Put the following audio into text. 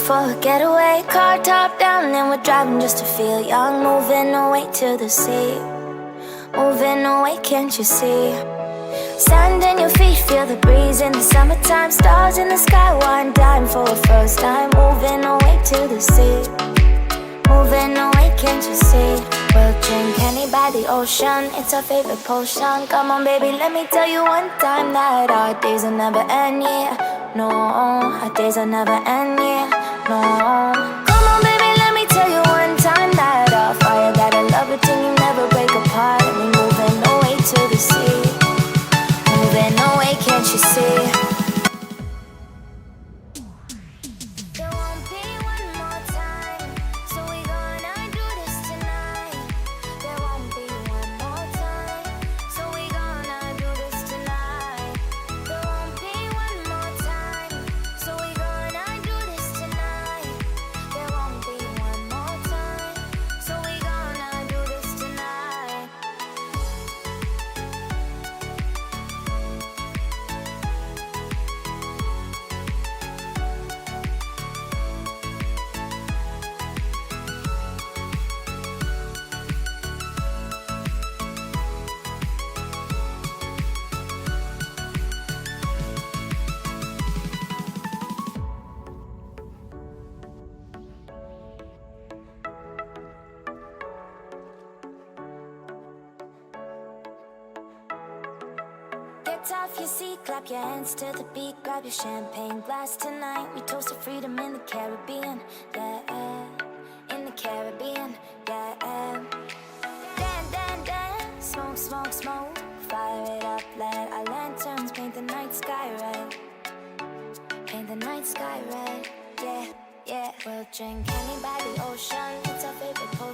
for a getaway. Car top down and we're driving just to feel young. Moving away to the sea, moving away, can't you see? Sand in your feet, feel the breeze in the summertime. Stars in the sky, one dime for a first time. Moving away to the sea, moving away, can't you see? We'll drink honey by the ocean, it's our favorite potion. Come on baby, let me tell you one time that our days will never end, yeah. No, our days will never end, yeah. No. Come on baby, let me tell you one time that our fire got a love routine, you never break apart. And we moving away to the sea, moving away, can't you see? There won't be one more time, so we gonna do this tonight. There won't be one more time, so we gonna do this tonight. There won't be one more time, so we gonna do this tonight. There won't be one more time, so we gonna do this tonight. Get off your seat, clap your hands to the beat. Grab your champagne glass tonight. We toast to freedom in the Caribbean, yeah. In the Caribbean, yeah. Dan, dan, dan, smoke, smoke, smoke. Fire it up, let our lanterns paint the night sky red. Paint the night sky red, yeah, yeah. We'll drink honey by the ocean, it's our favorite potion.